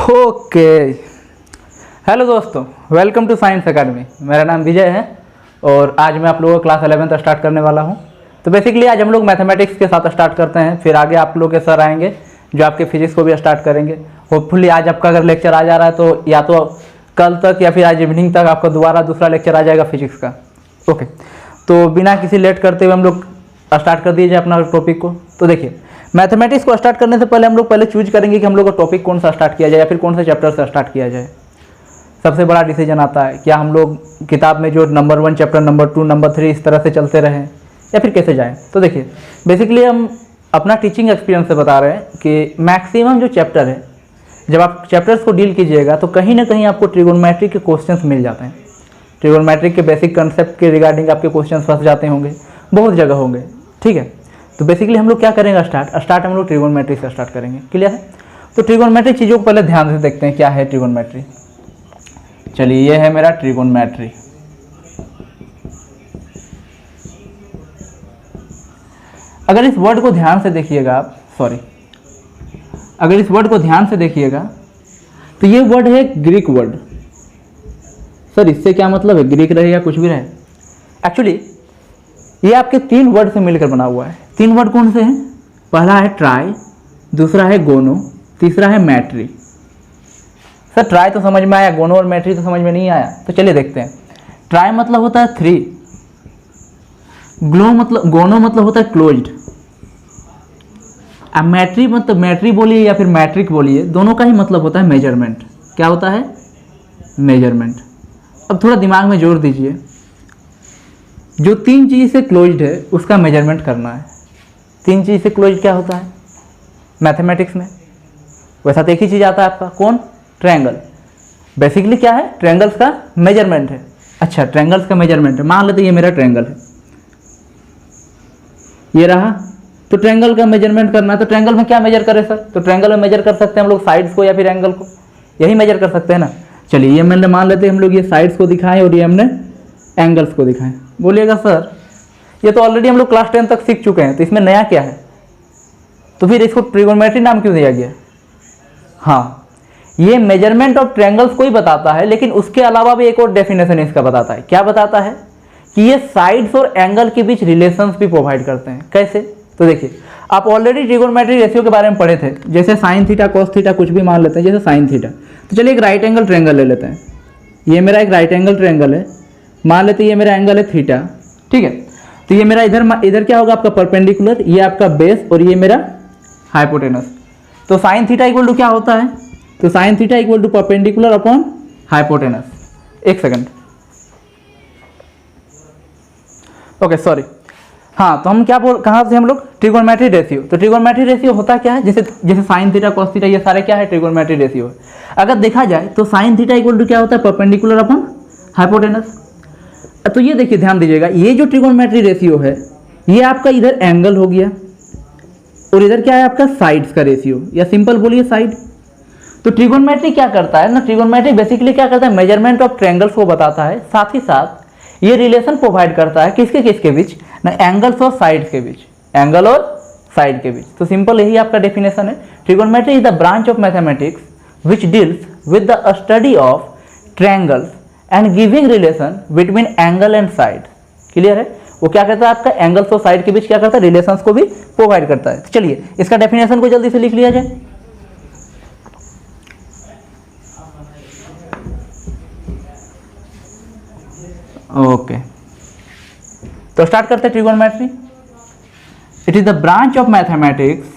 Okay, hello दोस्तों, welcome to science academy. मेरा नाम विजय है और आज मैं आप लोगों को क्लास 11th स्टार्ट करने वाला हूं। तो बेसिकली आज हम लोग मैथमेटिक्स के साथ स्टार्ट करते हैं, फिर आगे आप लोग के सर आएंगे जो आपके फिजिक्स को भी स्टार्ट करेंगे। होपफुली आज आपका अगर लेक्चर आ जा रहा है तो या तो कल तक या फिर आज इवनिंग तक आपका दोबारा दूसरा लेक्चर आ जाएगा फिजिक्स का। ओके, तो बिना किसी लेट करते हुए हम लोग स्टार्ट कर दीजिए अपना टॉपिक को। तो देखिए, मैथमेटिक्स को स्टार्ट करने से पहले हम लोग पहले चूज करेंगे कि हम लोग को टॉपिक कौन सा स्टार्ट किया जाए या फिर कौन से चैप्टर से स्टार्ट किया जाए। सबसे बड़ा डिसीजन आता है, क्या हम लोग किताब में जो नंबर 1 चैप्टर, नंबर 2, नंबर 3 इस तरह से चलते रहें या फिर कैसे जाएं। तो देखिए, बेसिकली हम अपना टीचिंग एक्सपीरियंस से बता रहे हैं कि मैक्सिमम जो चैप्टर है, जब आप चैप्टर्स को डील कीजिएगा तो कहीं ना कहीं आपको ट्रिगोनोमेट्री के क्वेश्चंस मिल जाते हैं। ट्रिगोनोमेट्री के बेसिक कंसेप्ट के रिगार्डिंग आपके क्वेश्चंस फंस जाते होंगे, बहुत जगह होंगे। ठीक है, तो बेसिकली हम लोग क्या करेंगे, स्टार्ट हम लोग ट्रिगोनोमेट्री से स्टार्ट करेंगे। क्लियर है? तो ट्रिगोनोमेट्री चीज़ों को पहले ध्यान से देखते हैं, क्या है ट्रिगोनोमेट्री। चलिए, ये है मेरा ट्रिगोनोमेट्री। अगर इस वर्ड को ध्यान से देखिएगा आप, अगर इस वर्ड को ध्यान से देखिएगा तो ये वर्ड है ग्रीक वर्ड। सर इससे क्या मतलब है, ग्रीक रहे या कुछ भी रहे। एक्चुअली ये आपके 3 वर्ड से मिलकर बना हुआ है। 3 वर्ड कौन से हैं? पहला है ट्राई, दूसरा है गोनो, तीसरा है मैट्री। सर ट्राई तो समझ में आया, गोनो और मैट्री तो समझ में नहीं आया। तो चलिए देखते हैं। ट्राई मतलब होता है 3, गोनो मतलब होता है क्लोज्ड। अब मैट्री बोलिए या फिर मैट्रिक बोलिए, दोनों का ही मतलब होता है मेजरमेंट। क्या होता है? मेजरमेंट। अब थोड़ा दिमाग में जोर दीजिए, जो 3 चीज़ से क्लोज्ड है उसका मेजरमेंट करना है। 3 चीज़ से क्लोज्ड क्या होता है मैथमेटिक्स में? वैसा तो एक ही चीज़ आता है आपका, कौन? ट्रायंगल। बेसिकली क्या है? ट्रायंगल्स का मेजरमेंट है। अच्छा, ट्रायंगल्स का मेजरमेंट है। मान लेते ये मेरा ट्रायंगल है, ये रहा। तो ट्रायंगल का मेजरमेंट करना है, तो ट्रायंगल में क्या मेजर करें सर? तो ट्रायंगल में मेजर कर सकते हैं हम लोग साइड्स को या फिर एंगल को, यही मेजर कर सकते हैं ना। चलिए, ये मैंने मान लेते हैं हम लोग ये साइड्स को दिखाएं और ये हमने एंगल्स को दिखाएं। बोलिएगा सर ये तो ऑलरेडी हम लोग क्लास 10 तक सीख चुके हैं, तो इसमें नया क्या है? तो फिर इसको ट्रिगोनोमेट्री नाम क्यों दिया गया? हाँ, ये मेजरमेंट ऑफ ट्रायंगल्स को ही बताता है, लेकिन उसके अलावा भी एक और डेफिनेशन इसका बताता है। क्या बताता है? कि ये साइड्स और एंगल के बीच रिलेशंस भी प्रोवाइड करते हैं। कैसे? तो देखिए, आप ऑलरेडी ट्रिगोनोमेट्री रेशियो के बारे में पढ़े थे, जैसे साइन थीटा, कॉस थीटा, कुछ भी मान लेते हैं, जैसे साइन थीटा। तो चलिए एक राइट एंगल ट्रायंगल ले लेते हैं। ये मेरा एक राइट एंगल ट्रायंगल है, मान लेते हैं ये मेरा एंगल है थीटा। ठीक है, तो ये मेरा इधर क्या होगा आपका परपेंडिकुलर, ये आपका बेस और ये मेरा हाइपोटेनस। तो साइन थीटा इक्वल टू क्या होता है? तो sine theta equal to perpendicular upon hypotenuse. एक सेकंड, ओके सॉरी। हाँ, तो हम क्या कहाँ से हम लोग ट्रिगोनोमेट्री रेशियो। तो ट्रिगोनोमेट्री रेशियो होता क्या है? जैसे साइन थीटा, कॉस थीटा, ये सारे क्या है? ट्रिगोनोमेट्री रेशियो है। अगर देखा जाए तो साइन थीटा इक्वल टू क्या होता है? Perpendicular upon hypotenuse. तो ये देखिए, ध्यान दीजिएगा, ये जो ट्रिगोनोमेट्री रेशियो है ये आपका इधर एंगल हो गया और इधर क्या है आपका? साइड्स का रेशियो, या सिंपल बोलिए साइड। तो ट्रिगोनोमेट्री क्या करता है ना, ट्रिगोनोमेट्री बेसिकली क्या करता है? मेजरमेंट ऑफ ट्रायंगल्स को बताता है, साथ ही साथ ये रिलेशन प्रोवाइड करता है किसके बीच ना, एंगल्स और साइड्स के बीच, एंगल और साइड के बीच। तो सिंपल यही आपका डेफिनेशन है। Trigonometry is the branch of mathematics which deals with the study of triangles and giving relation between angle and side. Clear है? वो क्या करता है आपका? एंगल्स और साइड के बीच क्या करता है? रिलेशंस को भी प्रोवाइड करता है। तो चलिए इसका डेफिनेशन को जल्दी से लिख लिया जाए। ओके, तो स्टार्ट करते हैं trigonometry. It is the branch of mathematics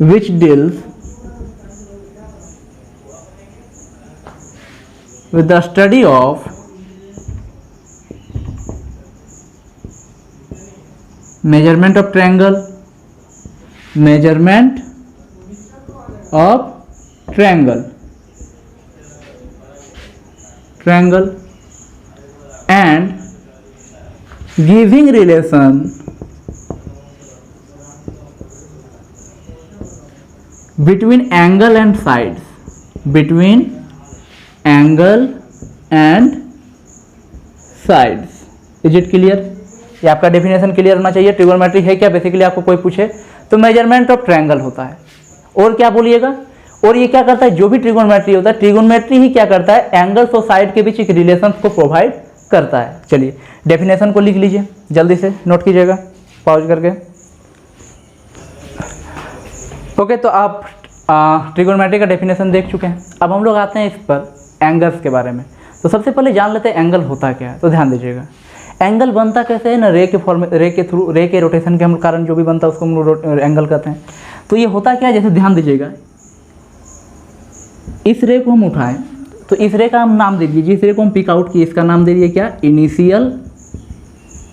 which deals with the study of measurement of triangle and giving relation between angle and sides, is it clear? ये आपका डेफिनेशन क्लियर होना चाहिए। ट्रिगोनोमेट्री है क्या, basically आपको कोई पूछे तो मेजरमेंट ऑफ ट्रायंगल होता है। और क्या बोलिएगा, और ये क्या करता है, जो भी ट्रिगोनोमेट्री होता है, ट्रिगोनोमेट्री ही क्या करता है, एंगल्स और साइड के बीच एक रिलेशन को प्रोवाइड करता है। चलिए डेफिनेशन को लिख लीजिए, जल्दी से नोट कीजिएगा पॉज करके। ओके, तो आप ट्रिगोनोमेट्री का डेफिनेशन देख चुके हैं। अब हम लोग आते हैं इस पर एंगल्स के बारे में। तो सबसे पहले जान लेते हैं एंगल होता क्या है। तो ध्यान दीजिएगा, एंगल बनता कैसे है ना, रे के रोटेशन के कारण जो भी बनता है उसको हम लोग एंगल कहते हैं। तो ये होता क्या है, जैसे ध्यान दीजिएगा, इस रे को हम उठाएं तो इस रे का हम नाम दे दीजिए, जिस रे को हम पिक आउट किए इसका नाम दे दिए क्या, इनिशियल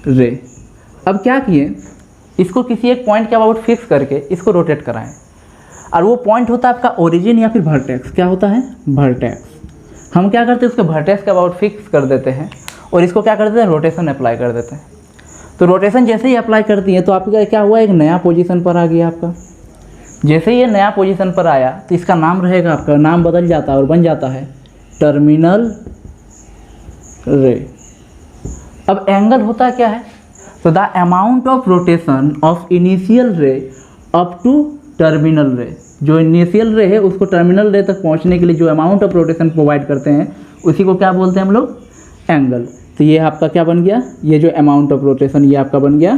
रे। अब क्या किए, इसको किसी एक पॉइंट के अबाउट फिक्स करके इसको रोटेट कराएं, और वो पॉइंट होता है आपका ओरिजिन या फिर वर्टेक्स। क्या होता है, वर्टेक्स। हम क्या करते हैं, उसके वर्टेक्स के अबाउट फिक्स कर देते हैं और इसको क्या कर देते हैं, रोटेशन अप्लाई कर देते हैं। तो रोटेशन जैसे ही अप्लाई करती है तो आपका क्या हुआ, एक नया पोजीशन पर आ गया आपका। जैसे ही ये नया पोजीशन पर आया तो इसका नाम रहेगा, आपका नाम बदल जाता है और बन जाता है टर्मिनल रे। अब एंगल होता क्या है, तो the amount of rotation of initial रे अप टू टर्मिनल रे। जो इनिशियल रे है उसको टर्मिनल रे तक पहुंचने के लिए जो अमाउंट ऑफ रोटेशन प्रोवाइड करते हैं उसी को क्या बोलते हैं हम लोग, एंगल। तो ये आपका क्या बन गया, ये जो अमाउंट ऑफ रोटेशन ये आपका बन गया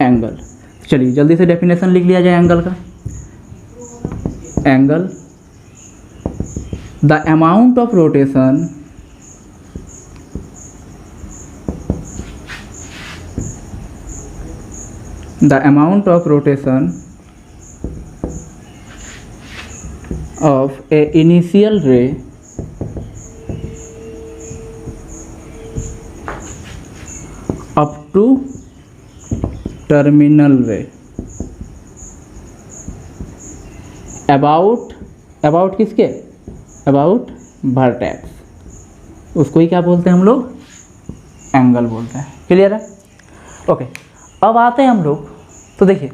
एंगल। चलिए जल्दी से डेफिनेशन लिख लिया जाए एंगल का। Angle, the amount of rotation of a initial ray up to terminal ray about किसके, about वर्टेक्स। उसको ही क्या बोलते हैं हम लोग, एंगल बोलते हैं। क्लियर है? ओके, अब आते हैं हम लोग। तो देखिए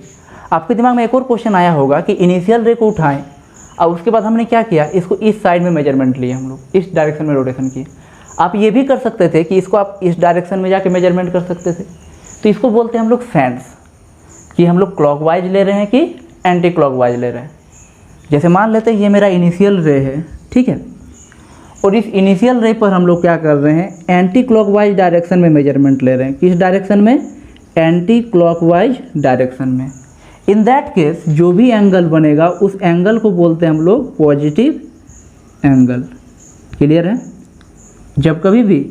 आपके दिमाग में एक और क्वेश्चन आया होगा कि इनिशियल रे को उठाएं और उसके बाद हमने क्या किया, इसको इस साइड में मेजरमेंट लिए, हम लोग इस डायरेक्शन में रोटेशन किए। आप ये भी कर सकते थे कि इसको आप इस डायरेक्शन में जाके मेजरमेंट कर सकते थे। तो इसको बोलते हैं हम लोग सेंस, कि हम लोग क्लॉकवाइज ले रहे हैं कि एंटी क्लॉकवाइज ले रहे हैं। जैसे मान लेते हैं ये मेरा इनिशियल रे है, ठीक है, और इस इनिशियल रे पर हम लोग क्या कर रहे हैं, एंटी क्लॉकवाइज डायरेक्शन में मेजरमेंट ले रहे हैं। किस डायरेक्शन में, एंटी क्लॉकवाइज डायरेक्शन में। इन दैट केस जो भी एंगल बनेगा उस एंगल को बोलते हैं हम लोग पॉजिटिव एंगल। क्लियर है? जब कभी भी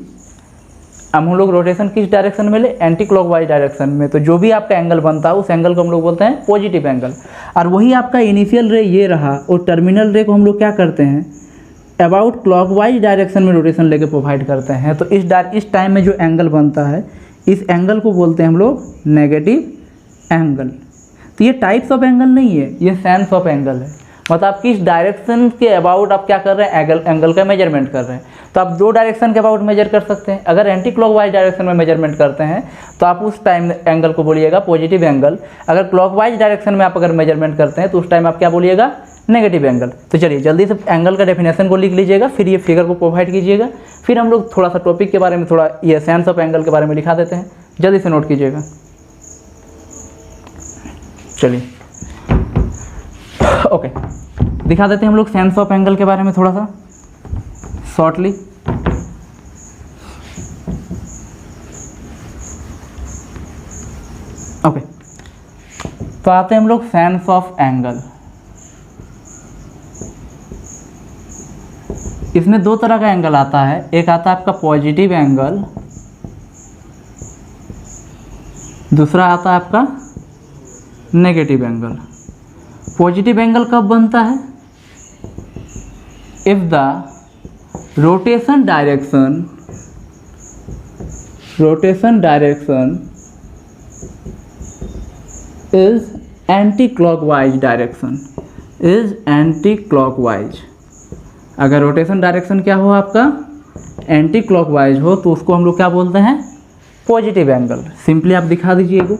हम लोग रोटेशन किस डायरेक्शन में ले, एंटी क्लॉकवाइज डायरेक्शन में, तो जो भी आपका एंगल बनता है उस एंगल को हम लोग बोलते हैं पॉजिटिव एंगल। और वही आपका इनिशियल रे ये रहा, और टर्मिनल रे को हम लोग क्या करते हैं, अबाउट क्लॉकवाइज डायरेक्शन में रोटेशन लेके प्रोवाइड करते हैं। तो इस टाइम में जो एंगल बनता है इस एंगल को बोलते हैं हम लोग नेगेटिव एंगल। तो ये टाइप्स ऑफ एंगल नहीं है, ये सेंस ऑफ एंगल है। मतलब आप किस डायरेक्शन के अबाउट आप क्या कर रहे हैं, एंगल का मेजरमेंट कर रहे हैं। तो आप दो डायरेक्शन के अबाउट मेजर कर सकते हैं। अगर एंटी क्लॉकवाइज डायरेक्शन में मेजरमेंट करते हैं तो आप उस टाइम एंगल को बोलिएगा पॉजिटिव एंगल। अगर क्लॉकवाइज डायरेक्शन में आप अगर मेजरमेंट करते हैं तो उस टाइम आप क्या बोलिएगा, नेगेटिव एंगल। तो चलिए जल्दी से एंगल का डेफिनेशन को लिख लीजिएगा, फिर ये फिगर को प्रोवाइड कीजिएगा, फिर हम लोग थोड़ा सा टॉपिक के बारे में, थोड़ा ये सेंस ऑफ एंगल के बारे में लिखा देते हैं। जल्दी से नोट कीजिएगा। चलिए ओके, दिखा देते हैं हम लोग सेंस ऑफ एंगल के बारे में थोड़ा सा शॉर्टली। ओके, तो आते हैं हम लोग सेंस ऑफ एंगल। इसमें दो तरह का एंगल आता है, एक आता है आपका पॉजिटिव एंगल, दूसरा आता है आपका नेगेटिव एंगल। पॉजिटिव एंगल कब बनता है, if the rotation direction is anti-clockwise direction, is anti-clockwise। अगर रोटेशन डायरेक्शन क्या हो आपका, एंटी क्लॉकवाइज हो, तो उसको हम लोग क्या बोलते हैं, पॉजिटिव एंगल। सिंपली आप दिखा दीजिएगा।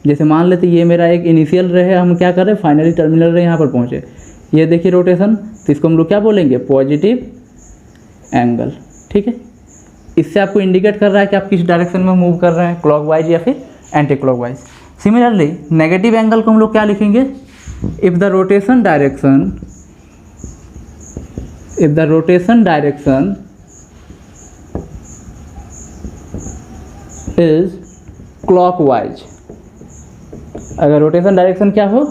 जैसे मान लेते ये मेरा एक इनिशियल रे है, हम क्या करें, फाइनली टर्मिनल रे यहाँ पर पहुँचे, ये देखिए रोटेशन, तो इसको हम लोग क्या बोलेंगे, पॉजिटिव एंगल। ठीक है, इससे आपको इंडिकेट कर रहा है कि आप किस डायरेक्शन में मूव कर रहे हैं, क्लॉकवाइज या फिर anti clockwise. Similarly negative angle को हम लोग क्या लिखेंगे, if the rotation direction is clockwise. अगर रोटेशन डायरेक्शन क्या हो,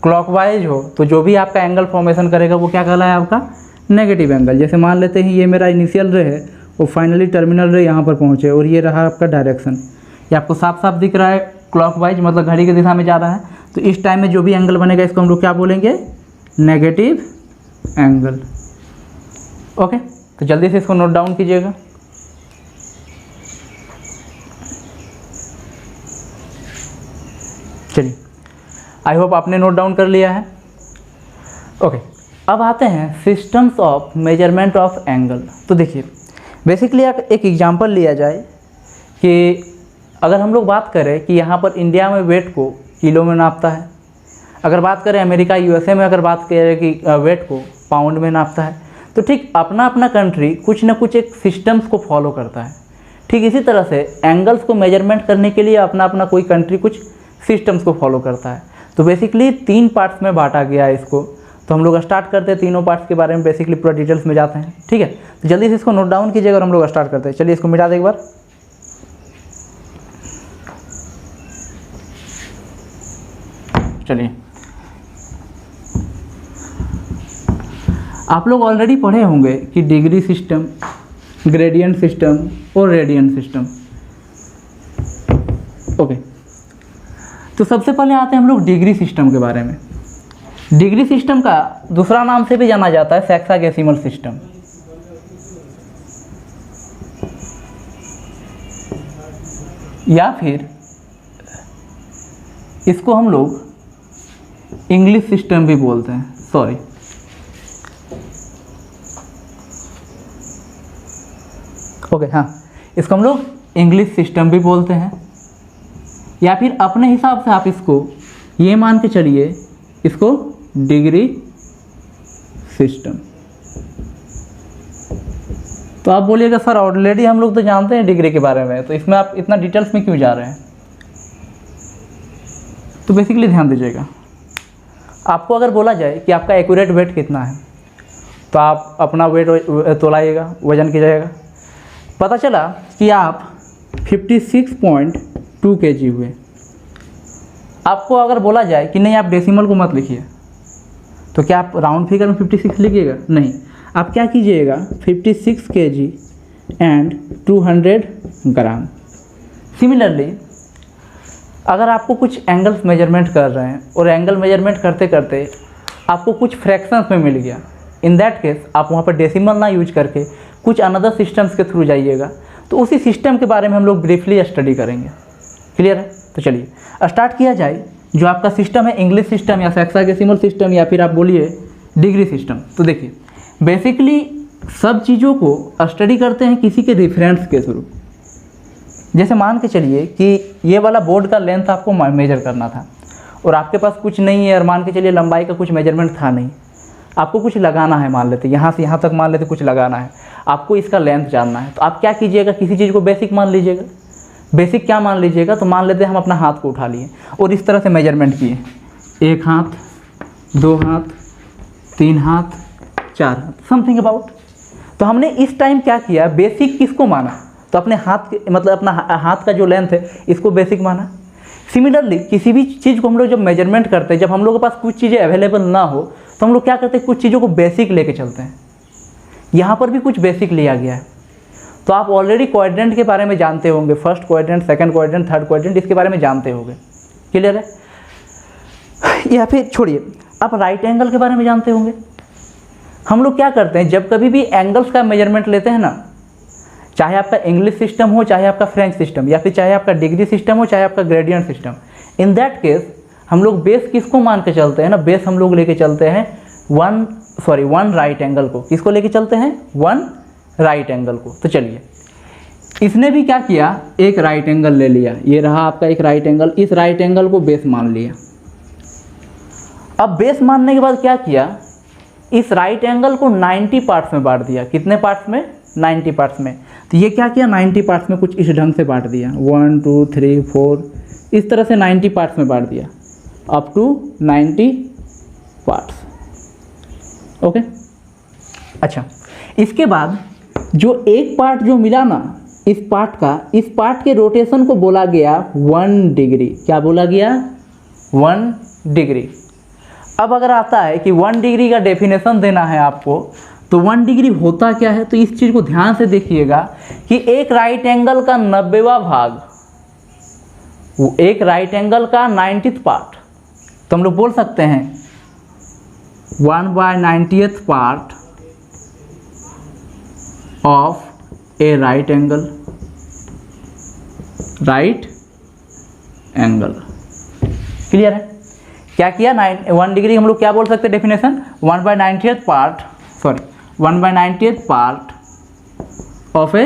क्लॉकवाइज हो, तो जो भी आपका एंगल फॉर्मेशन करेगा वो क्या कहला है आपका नेगेटिव एंगल। जैसे मान लेते हैं ये मेरा इनिशियल रे है, वो फाइनली टर्मिनल रे यहाँ पर पहुँचे और ये रहा आपका डायरेक्शन। ये आपको साफ साफ दिख रहा है, क्लॉकवाइज मतलब घड़ी की दिशा में जा रहा है। तो इस टाइम में जो भी एंगल बनेगा इसको हम लोग क्या बोलेंगे, नेगेटिव एंगल। ओके, तो जल्दी से इसको नोट डाउन कीजिएगा। चलिए, आई होप आपने नोट डाउन कर लिया है। ओके, अब आते हैं systems of measurement of angle. तो देखिए बेसिकली एक एग्जांपल लिया जाए कि अगर हम लोग बात करें कि यहाँ पर इंडिया में वेट को किलो में नापता है, अगर बात करें अमेरिका यूएसए में अगर बात करें कि वेट को पाउंड में नापता है, तो ठीक अपना अपना कंट्री कुछ ना कुछ एक सिस्टम्स को फॉलो करता है। ठीक इसी तरह से एंगल्स को मेजरमेंट करने के लिए अपना अपना कोई कंट्री कुछ सिस्टम्स को फॉलो करता है। तो बेसिकली 3 पार्ट्स में बांटा गया है इसको। तो हम लोग स्टार्ट करते हैं तीनों पार्ट्स के बारे में, बेसिकली पूरा डिटेल्स में जाते हैं। ठीक है, तो जल्दी से इसको नोट डाउन कीजिएगा और हम लोग स्टार्ट करते हैं। चलिए इसको मिटा दे एक बार। चलिए, आप लोग ऑलरेडी पढ़े होंगे कि डिग्री सिस्टम, ग्रेडियंट सिस्टम और रेडियंट सिस्टम। ओके, तो सबसे पहले आते हैं हम लोग डिग्री सिस्टम के बारे में। डिग्री सिस्टम का दूसरा नाम से भी जाना जाता है सेक्सागेसिमल सिस्टम। या फिर इसको हम लोग इंग्लिश सिस्टम भी बोलते हैं, सॉरी ओके हाँ, इसको हम लोग इंग्लिश सिस्टम भी बोलते हैं। या फिर अपने हिसाब से आप इसको ये मान के चलिए, इसको डिग्री सिस्टम। तो आप बोलिएगा सर ऑलरेडी हम लोग तो जानते हैं डिग्री के बारे में, तो इसमें आप इतना डिटेल्स में क्यों जा रहे हैं। तो बेसिकली ध्यान दीजिएगा, आपको अगर बोला जाए कि आपका एक्यूरेट वेट कितना है, तो आप अपना वेट तोलाइएगा, वजन कीजिएगा। पता चला कि आप 56.2 kg हुए। आपको अगर बोला जाए कि नहीं आप डेसिमल को मत लिखिए, तो क्या आप राउंड फिगर में 56 लिखिएगा? नहीं, आप क्या कीजिएगा 56 kg एंड 200 ग्राम। सिमिलरली अगर आपको कुछ एंगल्स मेजरमेंट कर रहे हैं और एंगल मेजरमेंट करते करते आपको कुछ फ्रैक्शंस में मिल गया, इन दैट केस आप वहाँ पर डेसिमल ना यूज करके कुछ अनदर सिस्टम्स के थ्रू जाइएगा। तो उसी सिस्टम के बारे में हम लोग ब्रीफली स्टडी करेंगे। क्लियर है? तो चलिए स्टार्ट किया जाए। जो आपका सिस्टम है इंग्लिश सिस्टम या सेक्सागेसिमल सिस्टम या फिर आप बोलिए डिग्री सिस्टम। तो देखिए बेसिकली सब चीज़ों को स्टडी करते हैं किसी के रेफरेंस के थ्रू। जैसे मान के चलिए कि ये वाला बोर्ड का लेंथ आपको मेजर करना था और आपके पास कुछ नहीं है, और मान के चलिए लंबाई का कुछ मेजरमेंट था नहीं, आपको कुछ लगाना है, मान लेते यहाँ से यहाँ तक मान लेते कुछ लगाना है, आपको इसका लेंथ जानना है। तो आप क्या कीजिएगा, किसी चीज़ को बेसिक मान लीजिएगा। बेसिक क्या मान लीजिएगा, तो मान लेते हैं हम अपना हाथ को उठा लिए और इस तरह से मेजरमेंट किए, 1 हाथ, 2 हाथ, 3 हाथ, 4 हाथ, समथिंग अबाउट। तो हमने इस टाइम क्या किया, बेसिक किसको माना, तो अपने हाथ के मतलब अपना हाथ का जो लेंथ है इसको बेसिक माना। सिमिलरली किसी भी चीज़ को हम लोग जब मेजरमेंट करते हैं, जब हम लोग के पास कुछ चीज़ें अवेलेबल ना हो, तो हम लोग क्या करते हैं, कुछ चीज़ों को बेसिक लेके चलते हैं। यहाँ पर भी कुछ बेसिक लिया गया है। तो आप ऑलरेडी क्वाड्रेंट के बारे में जानते होंगे, first quadrant, second quadrant, third quadrant, इसके बारे में जानते होंगे। क्लियर है? या फिर छोड़िए, आप राइट एंगल के बारे में जानते होंगे। हम लोग क्या करते हैं, जब कभी भी एंगल्स का मेजरमेंट लेते हैं ना, चाहे आपका इंग्लिश सिस्टम हो, चाहे आपका फ्रेंच सिस्टम, या फिर चाहे आपका डिग्री सिस्टम हो, चाहे आपका gradient system, in that case हम लोग बेस किसको मान के चलते हैं ना, बेस हम लोग लेके चलते हैं वन राइट एंगल को। किसको लेके चलते हैं? 1 राइट एंगल को। तो चलिए इसने भी क्या किया, एक राइट एंगल ले लिया, ये रहा आपका एक राइट एंगल, इस राइट एंगल को बेस मान लिया। अब बेस मानने के बाद क्या किया, इस राइट एंगल को 90 पार्ट्स में बांट दिया। कितने पार्ट्स में? 90 पार्ट्स में। तो ये क्या किया, 90 पार्ट्स में कुछ इस ढंग से बांट दिया, 1 2 3 4 इस तरह से 90 पार्ट्स में बांट दिया, अप टू 90 पार्ट्स। ओके, अच्छा इसके बाद जो एक पार्ट जो मिला ना इस पार्ट के रोटेशन को बोला गया 1 डिग्री। क्या बोला गया, 1 डिग्री। अब अगर आता है कि 1 डिग्री का डेफिनेशन देना है आपको, तो 1 डिग्री होता क्या है, तो इस चीज़ को ध्यान से देखिएगा कि एक राइट एंगल का 90वां भाग, वो एक राइट एंगल का 90th पार्ट, तो हम लोग बोल सकते हैं 1/90th part of A right angle. Clear है? क्या किया, 1 डिग्री हम लोग क्या बोल सकते हैं definition, 1/90th part of A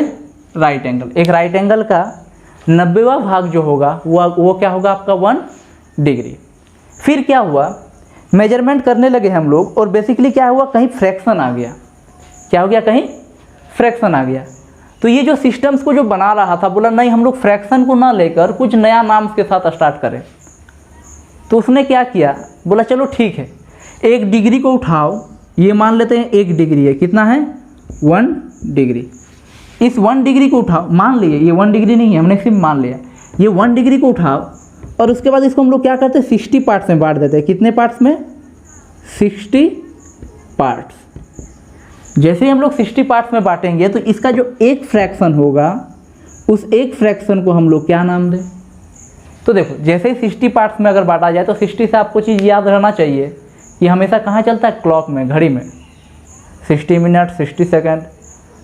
right angle. एक राइट एंगल का 90वां भाग जो होगा वो क्या होगा आपका 1 डिग्री। फिर क्या हुआ, मेजरमेंट करने लगे हम लोग और बेसिकली क्या हुआ, कहीं फ्रैक्शन आ गया। क्या हो गया, कहीं फ्रैक्शन आ गया। तो ये जो सिस्टम्स को जो बना रहा था बोला नहीं हम लोग फ्रैक्शन को ना लेकर कुछ नया नाम के साथ स्टार्ट करें। तो उसने क्या किया, बोला चलो ठीक है 1 डिग्री को उठाओ, ये मान लेते हैं 1 डिग्री है, कितना है 1 डिग्री। इस 1 डिग्री को उठाओ, मान लिए ये 1 डिग्री नहीं है, हमने सिर्फ मान लिया, ये 1 डिग्री को उठाओ और उसके बाद इसको हम लोग क्या करते हैं 60 पार्ट्स में बांट देते हैं। कितने पार्ट्स में, 60 पार्ट्स। जैसे ही हम लोग 60 पार्ट्स में बांटेंगे तो इसका जो एक फ्रैक्शन होगा उस एक फ्रैक्शन को हम लोग क्या नाम दें। तो देखो जैसे ही 60 पार्ट्स में अगर बांटा जाए तो 60 से आपको चीज़ याद रहना चाहिए कि हमेशा कहाँ चलता है, क्लॉक में, घड़ी में, 60 मिनट 60 सेकंड।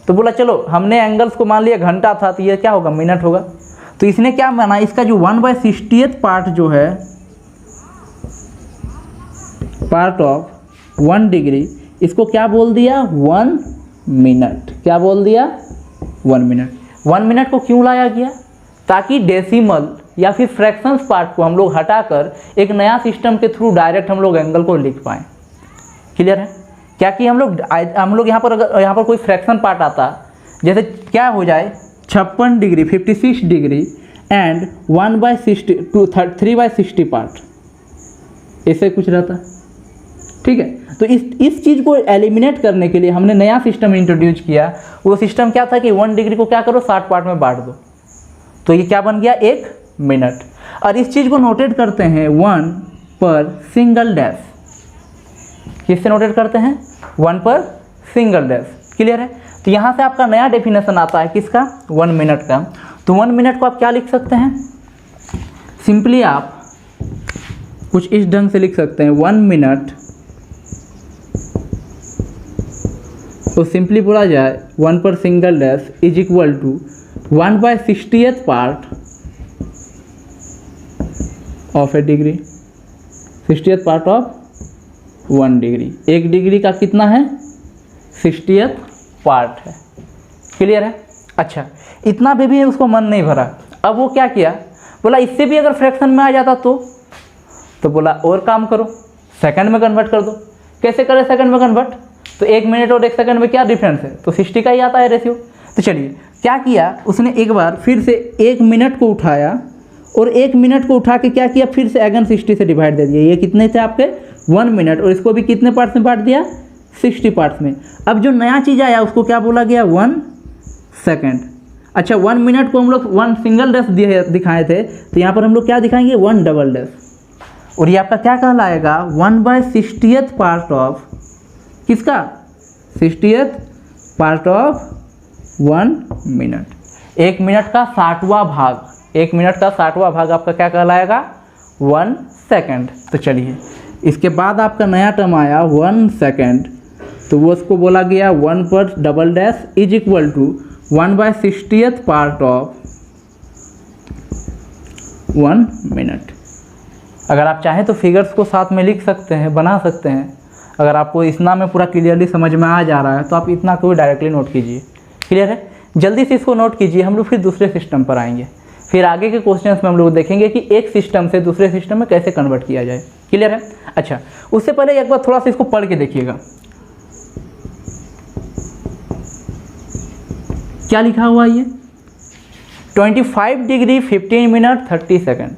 तो बोला चलो हमने एंगल्स को मान लिया घंटा था तो ये क्या होगा, मिनट होगा। तो इसने क्या माना, इसका जो 1/60th पार्ट जो है पार्ट ऑफ 1 डिग्री, इसको क्या बोल दिया 1 मिनट। क्या बोल दिया 1 मिनट। 1 मिनट को क्यों लाया गया, ताकि डेसिमल या फिर फ्रैक्शंस पार्ट को हम लोग हटाकर एक नया सिस्टम के थ्रू डायरेक्ट हम लोग एंगल को लिख पाएँ। क्लियर है? क्या कि हम लोग यहाँ पर अगर यहाँ पर कोई फ्रैक्शन पार्ट आता, जैसे क्या हो जाए 56 डिग्री 56 डिग्री एंड 3/60 पार्ट, ऐसे कुछ रहता। ठीक है, तो इस चीज़ को एलिमिनेट करने के लिए हमने नया सिस्टम इंट्रोड्यूस किया। वो सिस्टम क्या था कि 1 डिग्री को क्या करो 60 पार्ट में बांट दो, तो ये क्या बन गया 1 मिनट। और इस चीज़ को नोटेट करते हैं 1 पर सिंगल डैश। किससे नोटेट करते हैं, 1 पर सिंगल डैश। क्लियर है? तो यहाँ से आपका नया डेफिनेशन आता है किसका, 1 मिनट का। तो 1 मिनट को आप क्या लिख सकते हैं, सिंपली आप कुछ इस ढंग से लिख सकते हैं 1 मिनट तो सिंपली बोला जाए 1 पर single dash is equal to 1/60th part of a degree, 60th part of 1 degree. 1 degree का कितना है 60th पार्ट है। क्लियर है? अच्छा, इतना भी उसको मन नहीं भरा। अब वो क्या किया, बोला इससे भी अगर फ्रैक्शन में आ जाता तो बोला और काम करो, सेकंड में कन्वर्ट कर दो। कैसे करें सेकंड में कन्वर्ट, तो 1 मिनट और 1 सेकंड में क्या डिफरेंस है, तो 60 का ही आता है रेशियो। तो चलिए क्या किया उसने, एक बार फिर से 1 मिनट को उठाया और 1 मिनट को उठा के क्या किया, फिर से अगेन 60 से डिवाइड दे दिया। ये कितने थे आपके 1 मिनट, और इसको भी कितने पार्ट्स में बांट दिया 60 पार्ट्स में। अब जो नया चीज़ आया उसको क्या बोला गया 1 सेकेंड। अच्छा 1 मिनट को हम लोग 1 सिंगल डैश दिखाए थे, तो यहाँ पर हम लोग क्या दिखाएंगे 1 डबल डैश, और ये आपका क्या कहलाएगा 1/60th पार्ट ऑफ किसका 60th part of 1 minute. 1 minute का 60वां भाग, 1 मिनट का 60वां भाग आपका क्या कहलाएगा 1 सेकेंड। तो चलिए इसके बाद आपका नया टर्म आया 1 सेकेंड, तो वो उसको बोला गया 1 पर double dash is equal to 1/60th part of 1 minute. अगर आप चाहें तो फिगर्स को साथ में लिख सकते हैं, बना सकते हैं। अगर आपको इतना में पूरा क्लियरली समझ में आ जा रहा है तो आप इतना को डायरेक्टली नोट कीजिए। क्लियर है? जल्दी से इसको नोट कीजिए, हम लोग फिर दूसरे सिस्टम पर आएंगे। फिर आगे के क्वेश्चंस में हम लोग देखेंगे कि एक सिस्टम से दूसरे सिस्टम में कैसे कन्वर्ट किया जाए। क्लियर है? अच्छा, उससे पहले एक बार थोड़ा सा इसको पढ़ के देखिएगा। क्या लिखा हुआ है ये 25 डिग्री 15 मिनट 30 सेकंड।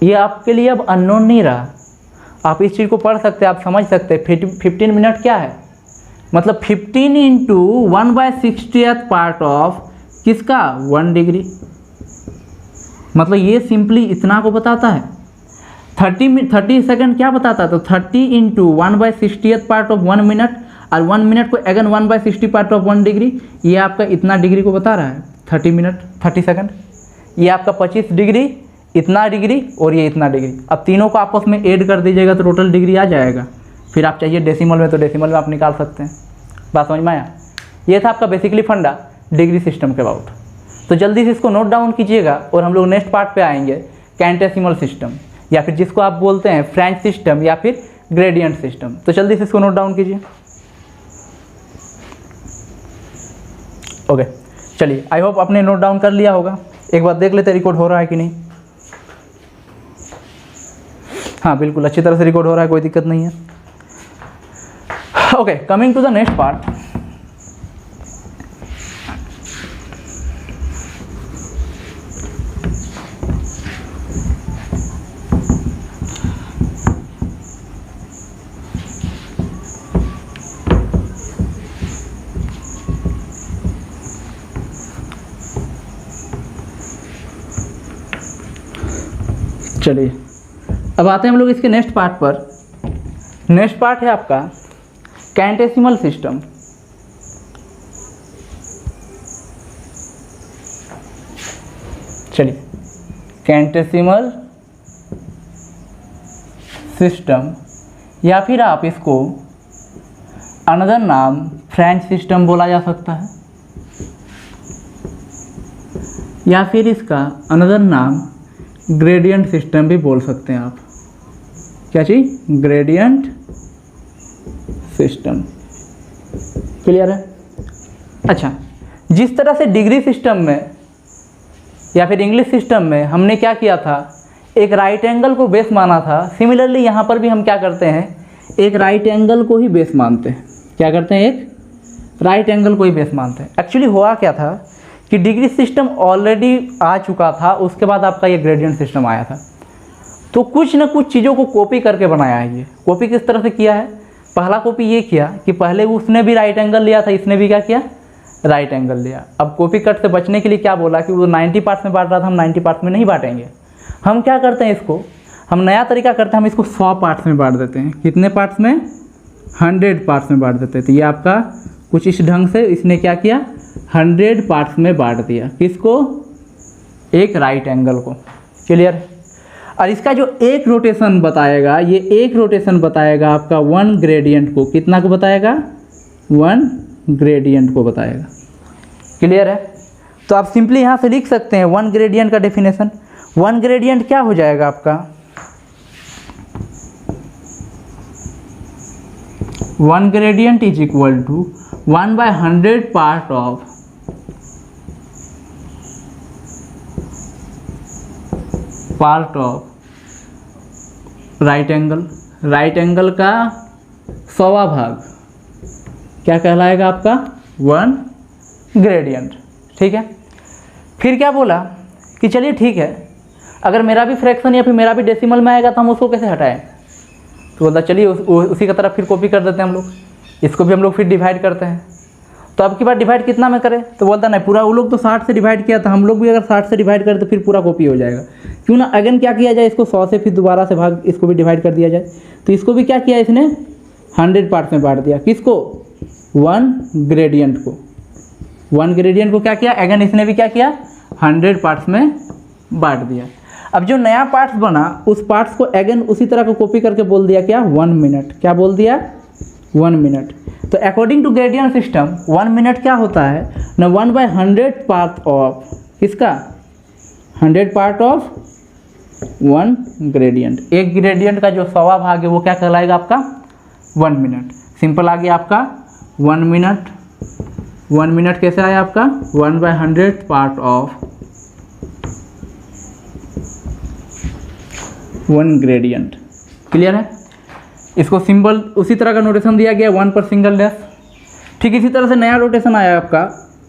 ये आपके लिए अब अननोन नहीं रहा, आप इस चीज़ को पढ़ सकते हैं, आप समझ सकते हैं। 15 मिनट क्या है, मतलब 15 इंटू 1/60th पार्ट ऑफ किसका 1 डिग्री, मतलब ये सिंपली इतना को बताता है। 30 सेकंड क्या बताता है, तो 30 into 1/60th part of 1 minute, और 1 मिनट को अगेन 1/60 पार्ट ऑफ 1 डिग्री, ये आपका इतना डिग्री को बता रहा है 30 मिनट 30 सेकंड। ये आपका 25 डिग्री, इतना डिग्री और ये इतना डिग्री। अब तीनों को आपस में ऐड कर दीजिएगा तो टोटल डिग्री आ जाएगा। फिर आप चाहिए डेसिमल में तो डेसिमल में आप निकाल सकते हैं। बात समझ में आया? ये था आपका बेसिकली फंडा डिग्री सिस्टम के अबाउट। तो जल्दी से इसको नोट डाउन कीजिएगा और हम लोग नेक्स्ट पार्ट पे आएंगे कैंटेसिमल सिस्टम, या फिर जिसको आप बोलते हैं फ्रेंच सिस्टम या फिर ग्रेडियंट सिस्टम। तो जल्दी से इसको नोट डाउन कीजिए। ओके चलिए, आई होप आपने नोट डाउन कर लिया होगा। एक बार देख लेते रिकॉर्ड हो रहा है कि नहीं। हाँ बिल्कुल अच्छी तरह से रिकॉर्ड हो रहा है, कोई दिक्कत नहीं है। Okay, coming to the next part. चलिए अब आते हैं हम लोग इसके नेक्स्ट पार्ट पर। नेक्स्ट पार्ट है आपका कैंटेसिमल सिस्टम। चलिए, कैंटेसिमल सिस्टम, या फिर आप इसको अनदर नाम फ्रेंच सिस्टम बोला जा सकता है, या फिर इसका अनदर नाम ग्रेडियंट सिस्टम भी बोल सकते हैं आप। क्या चीज? Gradient system. क्लियर है? अच्छा, जिस तरह से डिग्री सिस्टम में या फिर इंग्लिश सिस्टम में हमने क्या किया था, एक राइट एंगल को बेस माना था, सिमिलरली यहाँ पर भी हम क्या करते हैं, एक राइट एंगल को ही बेस मानते हैं। क्या करते हैं? एक राइट एंगल को ही बेस मानते हैं। एक्चुअली हुआ क्या था कि डिग्री सिस्टम ऑलरेडी आ चुका था, उसके बाद आपका ये ग्रेडियंट सिस्टम आया था। तो कुछ ना कुछ चीज़ों को कॉपी करके बनाया है। ये कॉपी किस तरह से किया है? पहला कॉपी ये किया कि पहले उसने भी राइट एंगल लिया था, इसने भी क्या किया, राइट एंगल लिया। अब कॉपी कट से बचने के लिए क्या बोला कि वो 90 पार्ट्स में बांट रहा था, हम 90 पार्ट्स में नहीं बांटेंगे। हम क्या करते हैं, इसको हम नया तरीका करते हैं, हम इसको 100 पार्ट्स में बांट देते हैं। कितने पार्ट्स में? 100 पार्ट्स में बांट देते हैं। तो ये आपका कुछ इस ढंग से इसने क्या किया, 100 पार्ट्स में बांट दिया। किसको? एक राइट एंगल को। क्लियर? और इसका जो एक रोटेशन बताएगा, ये एक रोटेशन बताएगा आपका 1 ग्रेडियंट को। कितना को बताएगा? 1 ग्रेडियंट को बताएगा। क्लियर है? तो आप सिंपली यहाँ से लिख सकते हैं 1 ग्रेडियंट का डेफिनेशन। 1 ग्रेडियंट क्या हो जाएगा आपका? 1 gradient is equal to 1/100 part of right angle. Right angle का 100वां भाग क्या कहलाएगा आपका? 1 ग्रेडियंट। ठीक है? फिर क्या बोला कि चलिए ठीक है, अगर मेरा भी फ्रैक्शन या फिर मेरा भी डेसिमल में आएगा तो हम उसको कैसे हटाएं? तो बोलता चलिए उसी का तरफ फिर कॉपी कर देते हैं हम लोग। इसको भी हम लोग फिर डिवाइड करते हैं। तो अब की बार डिवाइड कितना में करें? तो बोलता नहीं, पूरा वो लोग तो 60 से डिवाइड किया था, हम लोग भी अगर 60 से डिवाइड करें तो फिर पूरा कॉपी हो जाएगा। क्यों ना अगेन क्या किया जाए, इसको 100 से फिर दोबारा से भाग, इसको भी डिवाइड कर दिया जाए। तो इसको भी क्या किया इसने, 100 पार्ट्स में बांट दिया। किसको? 1 ग्रेडियंट को। 1 ग्रेडियंट को क्या किया, अगेन इसने भी क्या किया, 100 पार्ट्स में बांट दिया। अब जो नया पार्ट्स बना, उस पार्ट्स को अगेन उसी तरह को कॉपी करके बोल दिया क्या, 1 मिनट। क्या बोल दिया? 1 मिनट। तो according to gradient system 1 minute क्या होता है ना, 1/100 पार्ट ऑफ किसका, 100 पार्ट ऑफ 1 ग्रेडियंट। एक ग्रेडियंट का जो 100वां भाग है वो क्या कहलाएगा आपका, 1 मिनट। सिंपल आ गया आपका 1 मिनट। 1 मिनट कैसे आया आपका, 1/100 पार्ट ऑफ 1 ग्रेडियंट। क्लियर है? इसको सिंबल उसी तरह का नोटेशन दिया गया, 1 पर सिंगल डैश। ठीक इसी तरह से नया रोटेशन आया आपका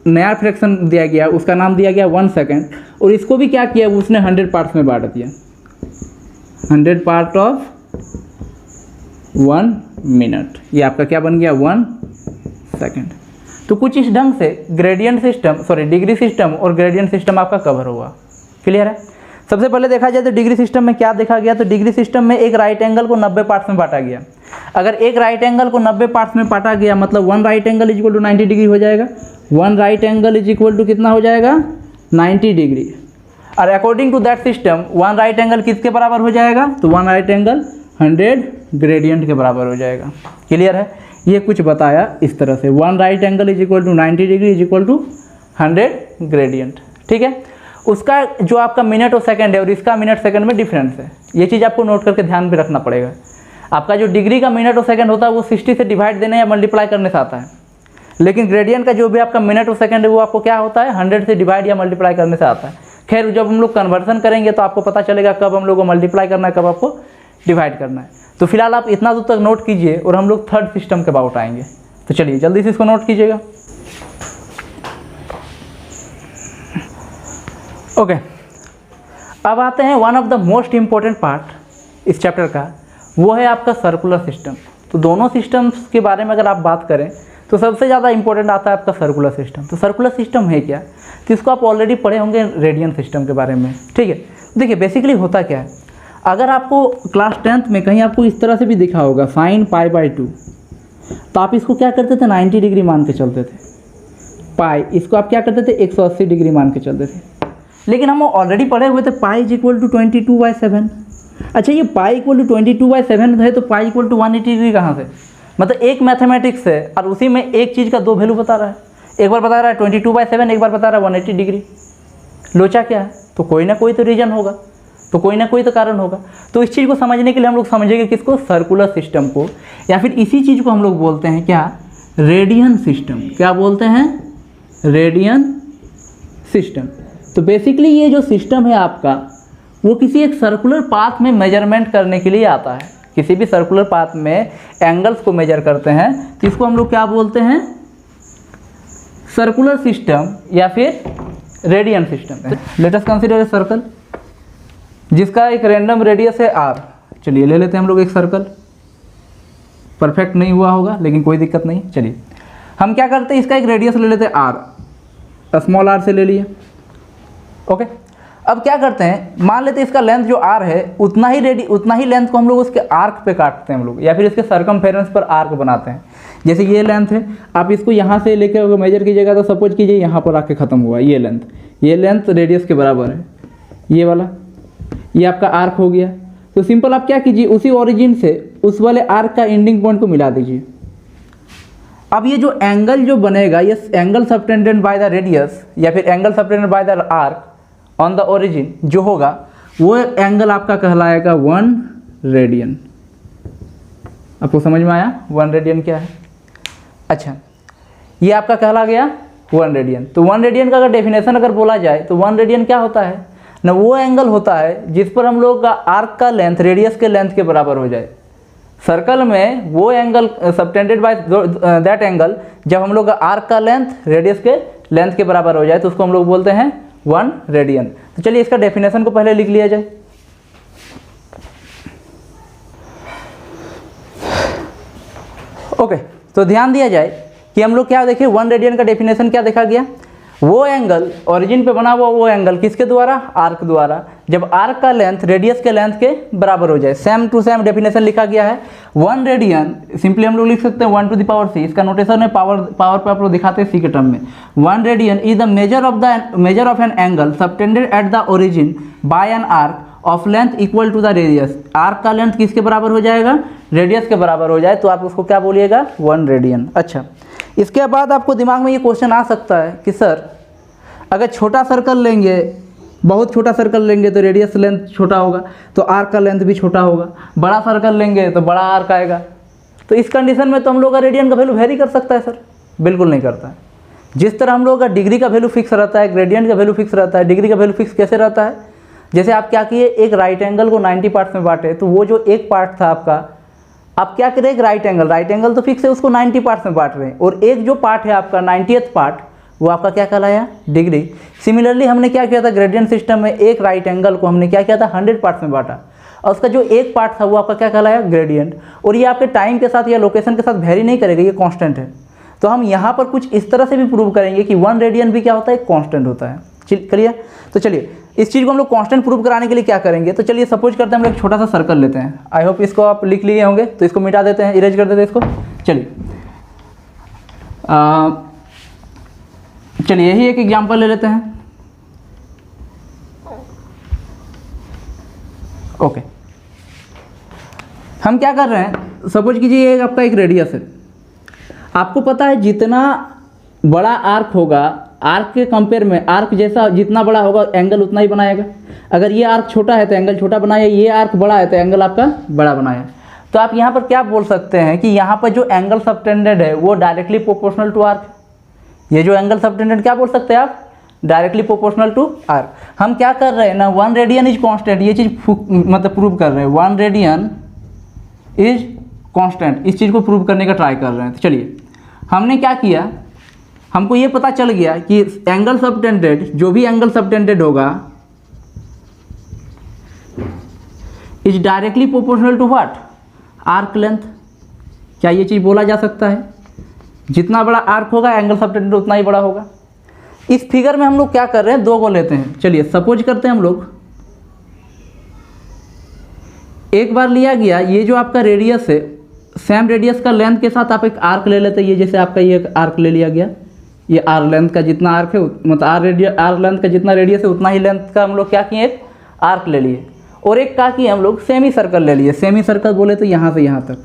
नया फ्रैक्शन दिया गया उसका नाम दिया गया 1 सेकेंड, और इसको भी क्या किया उसने 100 पार्ट्स में बांट दिया, 100 पार्ट ऑफ 1 मिनट, ये आपका क्या बन गया 1 सेकेंड। तो कुछ इस ढंग से ग्रेडियंट सिस्टम डिग्री सिस्टम और ग्रेडियंट सिस्टम आपका कवर हुआ। क्लियर है। सबसे पहले देखा जाए तो डिग्री सिस्टम में क्या देखा गया, तो डिग्री सिस्टम में एक राइट एंगल को 90 पार्ट्स में बांटा गया। अगर एक राइट एंगल को 90 पार्ट्स में बांटा गया मतलब 1 right angle is equal to 90 degree हो जाएगा। 1 right angle is equal to कितना हो जाएगा 90 डिग्री। और according to that system 1 right angle किसके बराबर हो जाएगा, तो 1 राइट एंगल 100 ग्रेडियंट के बराबर हो जाएगा। क्लियर है। ये कुछ बताया इस तरह से 1 right angle is equal to 90 degree is equal to 100 gradient. ठीक है। उसका जो आपका मिनट और सेकंड है और इसका मिनट सेकंड में डिफरेंस है, ये चीज़ आपको नोट करके ध्यान भी रखना पड़ेगा। आपका जो डिग्री का मिनट और सेकंड होता है वो 60 से डिवाइड देने या मल्टीप्लाई करने से आता है, लेकिन ग्रेडियंट का जो भी आपका मिनट और सेकंड है वो आपको क्या होता है 100 से डिवाइड या मल्टीप्लाई करने से आता है। खैर जब हम लोग कन्वर्सन करेंगे तो आपको पता चलेगा कब हम लोग को मल्टीप्लाई करना है, कब आपको डिवाइड करना है। तो फिलहाल आप इतना दूर तक नोट कीजिए और हम लोग थर्ड सिस्टम के अबाउट आएंगे। तो चलिए जल्दी से इसको नोट कीजिएगा। ओके, अब आते हैं one of the most important part इस चैप्टर का, वो है आपका सर्कुलर सिस्टम। तो दोनों सिस्टम्स के बारे में अगर आप बात करें तो सबसे ज़्यादा इंपॉर्टेंट आता है आपका सर्कुलर सिस्टम। तो सर्कुलर सिस्टम है क्या, तो इसको आप ऑलरेडी पढ़े होंगे रेडियन सिस्टम के बारे में। ठीक है। देखिए बेसिकली होता क्या है, अगर आपको क्लास 10th में कहीं आपको इस तरह से भी दिखा होगा sin π/2, तो आप इसको क्या करते थे 90 डिग्री मान के चलते थे। पाई इसको आप क्या करते थे 180 डिग्री मान के चलते थे। लेकिन हम ऑलरेडी पढ़े हुए थे पाई इज इक्वल टू 22/7। अच्छा ये पाई इक्वल टू 22/7 है, तो पाई इक्वल टू 180 डिग्री कहाँ से, मतलब एक मैथमेटिक्स है और उसी में एक चीज़ का दो वैल्यू बता रहा है। एक बार बता रहा है 22/7, एक बार बता रहा है 180 डिग्री। लोचा क्या है, तो कोई ना कोई तो रीजन होगा, तो कोई ना कोई तो कारण होगा। तो इस चीज़ को समझने के लिए हम लोग समझेंगे किसको, सर्कुलर सिस्टम को, या फिर इसी चीज़ को हम लोग बोलते हैं क्या, रेडियन सिस्टम। क्या बोलते हैं, रेडियन सिस्टम। तो बेसिकली ये जो सिस्टम है आपका वो किसी एक सर्कुलर पाथ में मेजरमेंट करने के लिए आता है। किसी भी सर्कुलर पाथ में एंगल्स को मेजर करते हैं तो इसको हम लोग क्या बोलते हैं, सर्कुलर सिस्टम या फिर radian system. Let us consider a circle जिसका एक रैंडम रेडियस है r। चलिए ले लेते हैं हम लोग एक सर्कल। परफेक्ट नहीं हुआ होगा लेकिन कोई दिक्कत नहीं। चलिए हम क्या करते हैं, इसका एक रेडियस ले लेते हैं r, स्मॉल r से ले लिए। ओके, अब क्या करते हैं, मान लेते हैं इसका लेंथ जो r है उतना ही लेंथ को हम लोग उसके आर्क पे काटते हैं हम लोग, या फिर इसके सर्कमफेरेंस पर आर्क बनाते हैं। जैसे ये लेंथ है, आप इसको यहाँ से लेकर मेजर कीजिएगा तो सपोज कीजिए यहाँ पर आके ख़त्म हुआ ये लेंथ रेडियस के बराबर है, ये वाला, ये आपका आर्क हो गया। तो सिंपल आप क्या कीजिए, उसी ओरिजिन से उस वाले आर्क का एंडिंग पॉइंट को मिला दीजिए। अब ये जो एंगल जो बनेगा, ये angle subtended by the radius या फिर angle subtended by the arc on the origin जो होगा वो एंगल आपका कहलाएगा 1 रेडियन। आपको समझ में आया 1 रेडियन क्या है। अच्छा, ये आपका कहला गया 1 रेडियन। तो 1 रेडियन का अगर डेफिनेशन अगर बोला जाए तो 1 रेडियन क्या होता है ना, वो एंगल होता है जिस पर हम लोग का आर्क का लेंथ रेडियस के लेंथ के बराबर हो जाए। सर्कल में वो angle subtended by that angle जब हम लोग का आर्क का लेंथ रेडियस के लेंथ के बराबर हो जाए तो उसको हम लोग बोलते हैं 1 रेडियन। तो चलिए इसका डेफिनेशन को पहले लिख लिया जाए। ओके, तो ध्यान दिया जाए कि हम लोग क्या देखिए 1 रेडियन का डेफिनेशन क्या देखा गया, वो एंगल ओरिजिन पे बना हुआ वो एंगल किसके द्वारा, आर्क द्वारा, जब आर्क का लेंथ रेडियस के लेंथ के बराबर हो जाए। सेम टू सेम डेफिनेशन लिखा गया है। 1 रेडियन सिंपली हम लोग लिख सकते हैं 1 टू द पावर c। इसका नोटेशन है पावर पे आप लोग दिखाते हैं c के टर्म में। 1 radian is the measure of an angle subtended at the origin by an arc of length equal to the radius. Arc का लेंथ किसके बराबर हो जाएगा, रेडियस के बराबर हो जाए तो आप उसको क्या बोलिएगा 1 रेडियन। अच्छा, इसके बाद आपको दिमाग में ये क्वेश्चन आ सकता है कि सर अगर छोटा सर्कल लेंगे, बहुत छोटा सर्कल लेंगे तो रेडियस लेंथ छोटा होगा तो आर्क का लेंथ भी छोटा होगा, बड़ा सर्कल लेंगे तो बड़ा आर्क आएगा। तो इस कंडीशन में तो हम लोग का रेडियन का वैल्यू वेरी कर सकता है सर, बिल्कुल नहीं करता है। जिस तरह हम लोग का डिग्री का वैल्यू फिक्स रहता है, ग्रेडियंट का वैल्यू फिक्स रहता है। डिग्री का वैल्यू फिक्स कैसे रहता है, जैसे आप क्या किए, एक राइट एंगल को 90 पार्ट्स में बांटे, तो वो जो एक पार्ट था आपका, आप क्या करें, एक राइट एंगल तो फिक्स है उसको 90 पार्ट्स में बांट रहे हैं, और एक जो पार्ट है आपका 90th पार्ट वो आपका क्या कहलाया, डिग्री। सिमिलरली हमने क्या किया था, ग्रेडियंट सिस्टम में एक राइट एंगल को हमने क्या किया था, 100 पार्ट्स में बांटा, और उसका जो एक पार्ट था वो आपका क्या कहलाया, ग्रेडियंट। और ये आपके टाइम के साथ या लोकेशन के साथ वेरी नहीं करेगा, ये कांस्टेंट है। तो हम यहाँ पर कुछ इस तरह से भी प्रूव करेंगे कि 1 रेडियन भी क्या होता है, कांस्टेंट होता है। क्लियर। तो चलिए इस चीज़ को हम लोग कांस्टेंट प्रूव कराने के लिए क्या करेंगे, तो चलिए सपोज करते हैं हम लोग एक छोटा सा सर्कल लेते हैं। आई होप इसको आप लिख लिए होंगे, तो इसको मिटा देते हैं, इरेज कर देते हैं इसको। चलिए यही एक एग्जांपल ले लेते हैं। ओके, हम क्या कर रहे हैं, सपोज कीजिए आपका एक रेडियस है। आपको पता है जितना बड़ा आर्क होगा, आर्क के कंपेयर में आर्क जैसा जितना बड़ा होगा एंगल उतना ही बनाएगा। अगर ये आर्क छोटा है तो एंगल छोटा बनाया, ये आर्क बड़ा है तो एंगल आपका बड़ा बनाया। तो आप यहाँ पर क्या बोल सकते हैं कि यहाँ पर जो एंगल सबटेंडेड है वो डायरेक्टली प्रोपोर्शनल टू आर्क। ये जो एंगल सबटेंडेड क्या बोल सकते हैं आप, डायरेक्टली प्रोपोर्शनल टू आर्क। हम क्या कर रहे हैं ना, 1 रेडियन इज कांस्टेंट, ये चीज़ मतलब प्रूव कर रहे हैं, 1 रेडियन इज कांस्टेंट, इस चीज़ को प्रूव करने का ट्राई कर रहे हैं। तो चलिए हमने क्या किया, हमको ये पता चल गया कि एंगल सबटेंडेड, जो भी एंगल सबटेंडेड होगा is directly proportional to what, arc length. क्या ये चीज़ बोला जा सकता है, जितना बड़ा आर्क होगा एंगल सबटेंडेड उतना ही बड़ा होगा। इस फिगर में हम लोग क्या कर रहे हैं, 2 को लेते हैं। चलिए सपोज करते हैं हम लोग, एक बार लिया गया ये जो आपका रेडियस है, सेम रेडियस का लेंथ के साथ आप एक आर्क ले लेते हैं। ये जैसे आपका ये आर्क ले लिया गया, ये आर लेंथ का जितना आर्क है मतलब आर लेंथ का जितना रेडियस है उतना ही लेंथ का हम लोग क्या किए, एक आर्क ले लिए। और एक क्या किए हम लोग, सेमी सर्कल ले लिए। सेमी सर्कल बोले तो यहाँ से यहाँ तक।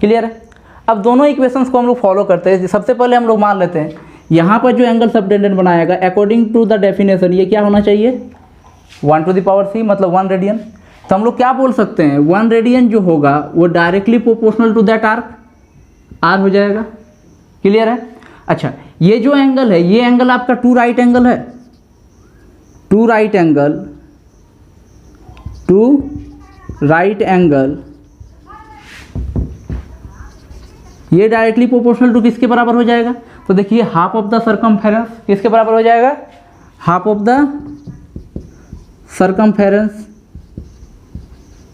क्लियर है। अब दोनों इक्वेशंस को हम लोग फॉलो करते हैं। सबसे पहले हम लोग मान लेते हैं यहाँ पर जो एंगल सबटेंडेड बनाएगा अकॉर्डिंग टू द डेफिनेशन ये क्या होना चाहिए, 1 टू द पावर c मतलब 1 रेडियन। तो हम लोग क्या बोल सकते हैं, 1 रेडियन जो होगा वो directly proportional to that arc, R हो जाएगा। क्लियर है। अच्छा, ये जो एंगल है ये एंगल आपका 2 राइट एंगल है, 2 राइट एंगल ये डायरेक्टली प्रोपोर्शनल टू किसके बराबर हो जाएगा, तो देखिए हाफ ऑफ द सरकमफेरेंस किसके बराबर हो जाएगा, हाफ ऑफ द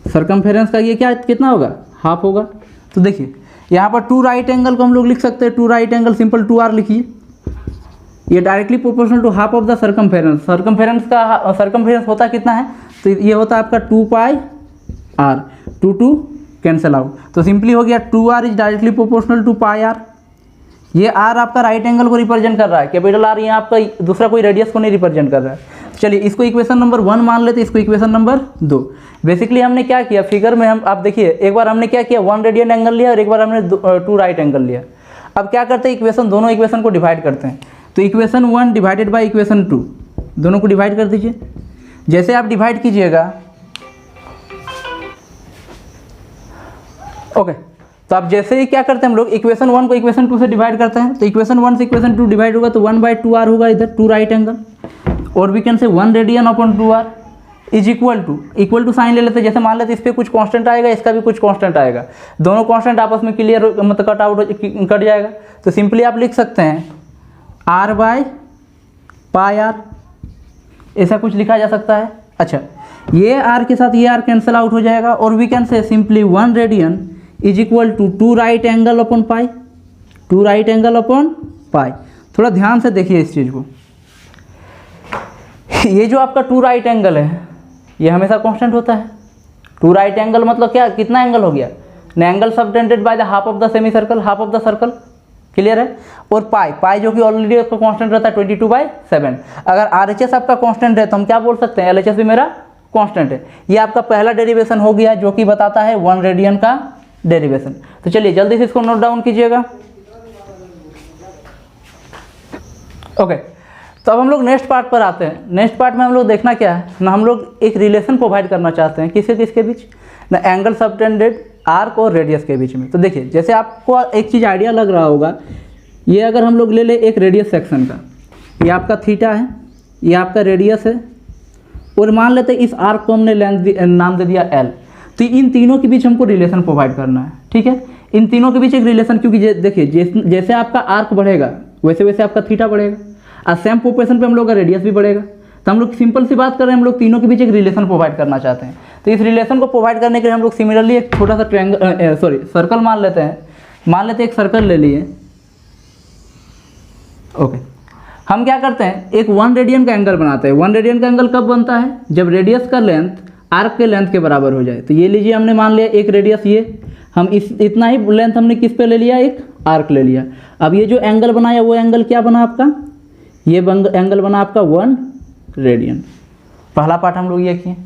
सरकमफेरेंस का ये क्या कितना होगा, हाफ होगा। तो देखिए यहाँ पर 2 राइट एंगल को हम लोग लिख सकते हैं, 2 राइट एंगल सिंपल 2r लिखिए, ये directly proportional to half of the circumference. Circumference होता कितना है, तो ये होता है आपका 2 पाई r, 2 कैंसिल आउट, तो सिंपली हो गया 2r is directly proportional to pi r। ये r आपका राइट एंगल को रिप्रेजेंट कर रहा है, कैपिटल R यहाँ आपका दूसरा कोई रेडियस को नहीं रिप्रेजेंट कर रहा है। चलिए इसको इक्वेशन नंबर 1 मान लेते, इसको इक्वेशन नंबर 2। बेसिकली हमने क्या किया फिगर में, हम आप देखिए एक बार हमने क्या किया 1 रेडियन एंगल लिया और एक बार हमने 2 राइट एंगल लिया। अब क्या करते हैं, इक्वेशन दोनों इक्वेशन को डिवाइड करते हैं। तो इक्वेशन 1 डिवाइडेड बाई इक्वेशन 2 दोनों को डिवाइड कर दीजिए। जैसे आप डिवाइड कीजिएगा ओके, तो आप जैसे ही क्या करते हैं हम लोग इक्वेशन 1 को इक्वेशन 2 से डिवाइड करते हैं। तो इक्वेशन 1 से इक्वेशन 2 डिवाइड होगा तो 1/2r होगा इधर 2 राइट एंगल, और we can say 1 radian upon 2r is equal to sine ले लेते हैं। जैसे मान लेते हैं इस पर कुछ कांस्टेंट आएगा, इसका भी कुछ कांस्टेंट आएगा, दोनों कांस्टेंट आपस में क्लियर मतलब कट जाएगा। तो सिंपली आप लिख सकते हैं r/πr, ऐसा कुछ लिखा जा सकता है। अच्छा, ये r के साथ ये r कैंसिल आउट हो जाएगा, और we can say simply 1 radian is equal to 2 right angle upon pi, 2 right angle upon pi. थोड़ा ध्यान से देखिए इस चीज़ को, ये जो आपका 2 राइट एंगल है ये हमेशा कांस्टेंट होता है। 2 राइट एंगल मतलब क्या, कितना एंगल हो गया, angle subtended by the half of the semi circle, half of the circle. Clear है। और पाई जो कि ऑलरेडी आपका कांस्टेंट रहता है 22/7। अगर RHS आपका कांस्टेंट है तो हम क्या बोल सकते हैं, LHS भी मेरा कांस्टेंट है। ये आपका पहला डेरिवेशन हो गया जो कि बताता है 1 रेडियन का डेरिवेशन। तो चलिए जल्दी से इसको नोट डाउन कीजिएगा। ओके, तो अब हम लोग नेक्स्ट पार्ट पर आते हैं। नेक्स्ट पार्ट में हम लोग देखना क्या है ना, हम लोग एक रिलेशन प्रोवाइड करना चाहते हैं किसके बीच ना, एंगल सबटेंडेड आर्क और रेडियस के बीच में। तो देखिए जैसे आपको एक चीज़ आइडिया लग रहा होगा, ये अगर हम लोग ले ले एक रेडियस सेक्शन का, ये आपका थीटा है, ये आपका रेडियस है, और मान लेते हैं इस आर्क को हमने नाम दे दिया L। तो इन तीनों के बीच हमको रिलेशन प्रोवाइड करना है। ठीक है, इन तीनों के बीच एक रिलेशन, क्योंकि देखिए जैसे आपका आर्क बढ़ेगा वैसे वैसे आपका थीटा बढ़ेगा, और सेम प्रोपोर्शन पे हम लोग का रेडियस भी बढ़ेगा। तो हम लोग सिंपल सी बात कर रहे हैं, हम लोग तीनों के बीच एक रिलेशन प्रोवाइड करना चाहते हैं। तो इस रिलेशन को प्रोवाइड करने के लिए हम लोग सिमिलरली एक छोटा सा सर्कल मान लेते हैं। मान लेते हैं एक सर्कल ले लिए, ओके। हम क्या करते हैं, एक 1 रेडियन का एंगल बनाते हैं। 1 रेडियन का एंगल कब बनता है, जब रेडियस का लेंथ आर्क के लेंथ के बराबर हो जाए। तो ये लीजिए, हमने मान लिया एक रेडियस, ये हम इतना ही लेंथ हमने किस पे ले लिया, एक आर्क ले लिया। अब ये जो एंगल बनाया वो एंगल क्या बना आपका, ये एंगल बना आपका 1 रेडियन। पहला पार्ट हम लोग ये किए।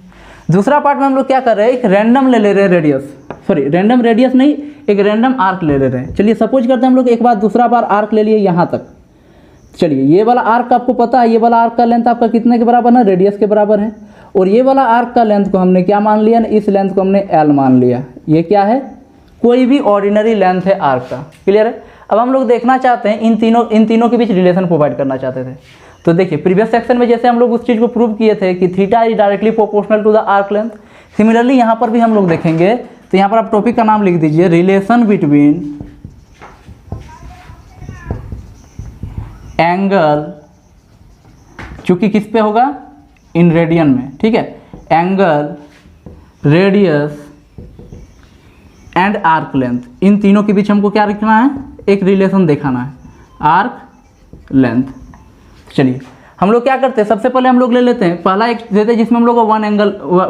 दूसरा पार्ट में हम लोग क्या कर रहे हैं, एक रैंडम ले ले रहे हैं रेडियस, सॉरी रैंडम रेडियस नहीं, एक रैंडम आर्क ले रहे हैं। चलिए सपोज करते हैं हम लोग एक बार दूसरा बार आर्क ले लिए यहाँ तक। चलिए ये वाला आर्क आपको पता है, ये वाला आर्क का लेंथ आपका कितने के बराबर है, रेडियस के बराबर है। और ये वाला आर्क का लेंथ को हमने क्या मान लिया ना, इस लेंथ को हमने एल मान लिया। ये क्या है, कोई भी ऑर्डिनरी लेंथ है आर्क का। क्लियर है। अब हम लोग देखना चाहते हैं इन तीनों के बीच रिलेशन प्रोवाइड करना चाहते थे। तो देखिए प्रीवियस सेक्शन में जैसे हम लोग उस चीज़ को प्रूव किए थे कि theta is directly proportional to the arc length, similarly यहाँ पर भी हम लोग देखेंगे। तो यहाँ पर आप टॉपिक का नाम लिख दीजिए, रिलेशन बिटवीन एंगल, चूंकि किस पे होगा, इन रेडियन में, ठीक है, angle, radius and arc length, इन तीनों के बीच हमको क्या लिखना है, एक रिलेशन दिखाना है, आर्क लेंथ। चलिए हम लोग क्या करते हैं, सबसे पहले हम लोग ले लेते हैं पहला एक देते हैं जिसमें हम लोग को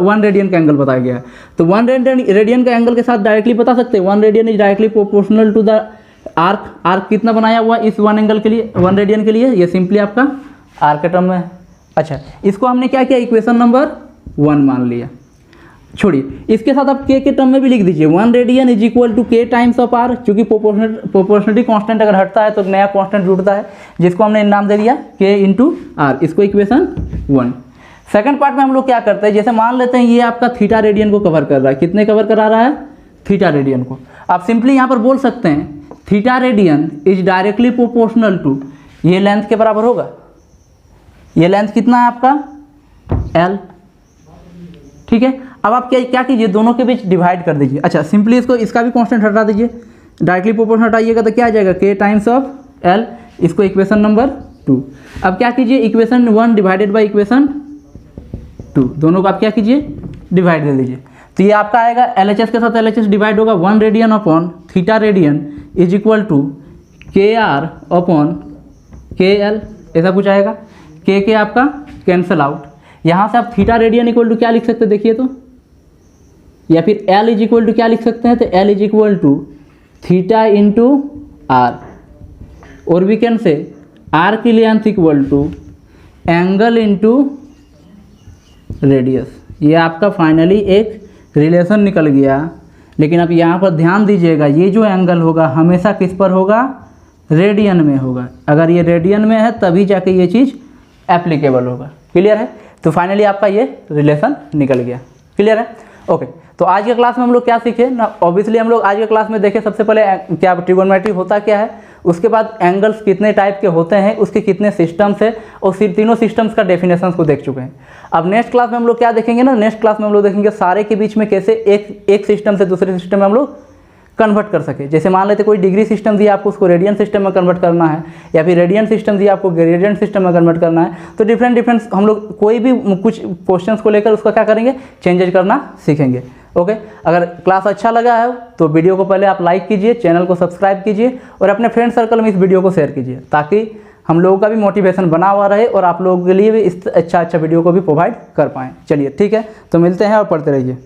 1 रेडियन का एंगल बताया गया है। तो 1 रेडियन का एंगल के साथ डायरेक्टली बता सकते हैं 1 radian is directly proportional to the arc. Arc कितना बनाया हुआ इस 1 एंगल के लिए, 1 रेडियन के लिए, ये सिंपली आपका आर्क के टर्म में है। अच्छा, इसको हमने क्या किया, इक्वेशन नंबर 1 मान लिया। छोड़िए, इसके साथ आप के टर्म में भी लिख दीजिए 1 रेडियन इज इक्वल टू के टाइम्स ऑफ आर, क्योंकि प्रोपोर्शनलिटी कांस्टेंट अगर हटता है तो नया कांस्टेंट जुड़ता है, जिसको हमने नाम दे दिया के इंटू आर। इसको इक्वेशन 1। सेकंड पार्ट में हम लोग क्या करते हैं, जैसे मान लेते हैं ये आपका थीटा रेडियन को कवर कर रहा है, कितने कवर करा रहा है, थीटा रेडियन को। आप सिंपली यहाँ पर बोल सकते हैं theta radian is directly proportional to, ये लेंथ के बराबर होगा, ये लेंथ कितना है आपका एल, ठीक है। अब आप क्या कीजिए, दोनों के बीच डिवाइड कर दीजिए। अच्छा, सिंपली इसका भी कांस्टेंट हटा दीजिए, डायरेक्टली प्रोपोर्शनल हटाइएगा तो क्या आ जाएगा, के टाइम्स ऑफ एल। इसको इक्वेशन नंबर 2। अब क्या कीजिए, इक्वेशन 1 डिवाइडेड बाय इक्वेशन 2, दोनों को आप क्या कीजिए, डिवाइड दे दीजिए। तो ये आपका आएगा LHS के साथ LHS डिवाइड होगा, 1 radian upon theta radian is equal to K R upon K L, ऐसा कुछ आएगा। के आपका कैंसिल आउट, यहाँ से आप थीटा रेडियन इक्वल टू क्या लिख सकते हैं देखिए तो, या फिर L इज इक्वल टू क्या लिख सकते हैं, तो L is equal to theta into R, और वी कैन से आर की length equal to angle into radius. ये आपका फाइनली एक रिलेशन निकल गया। लेकिन आप यहाँ पर ध्यान दीजिएगा, ये जो एंगल होगा हमेशा किस पर होगा, रेडियन में होगा। अगर ये रेडियन में है तभी जाके ये चीज़ एप्लीकेबल होगा। क्लियर है। तो फाइनली आपका ये रिलेशन निकल गया। क्लियर है। ओके, तो आज के क्लास में हम लोग क्या सीखे ना, ऑब्वियसली हम लोग आज के क्लास में देखें सबसे पहले क्या ट्रिगोनोमेट्री होता क्या है, उसके बाद एंगल्स कितने टाइप के होते हैं, उसके कितने सिस्टम्स है, और तीनों सिस्टम्स का डेफिनेशंस को देख चुके हैं। अब नेक्स्ट क्लास में हम लोग क्या देखेंगे ना, नेक्स्ट क्लास में हम लोग देखेंगे सारे के बीच में कैसे एक सिस्टम से दूसरे सिस्टम में हम लोग कन्वर्ट कर सके। जैसे मान लेते कोई डिग्री सिस्टम दिया आपको, उसको रेडियन सिस्टम में कन्वर्ट करना है, या फिर रेडियन सिस्टम दिया आपको ग्रेडियंट सिस्टम में कन्वर्ट करना है। तो डिफरेंट हम लोग कोई भी कुछ क्वेश्चंस को लेकर उसका क्या करेंगे, चेंजेज करना सीखेंगे। ओके, अगर क्लास अच्छा लगा है तो वीडियो को पहले आप लाइक कीजिए, चैनल को सब्सक्राइब कीजिए, और अपने फ्रेंड सर्कल में इस वीडियो को शेयर कीजिए, ताकि हम लोगों का भी मोटिवेशन बना हुआ रहे और आप लोगों के लिए भी इस अच्छा वीडियो को भी प्रोवाइड कर पाएँ। चलिए ठीक है, तो मिलते हैं और पढ़ते रहिए।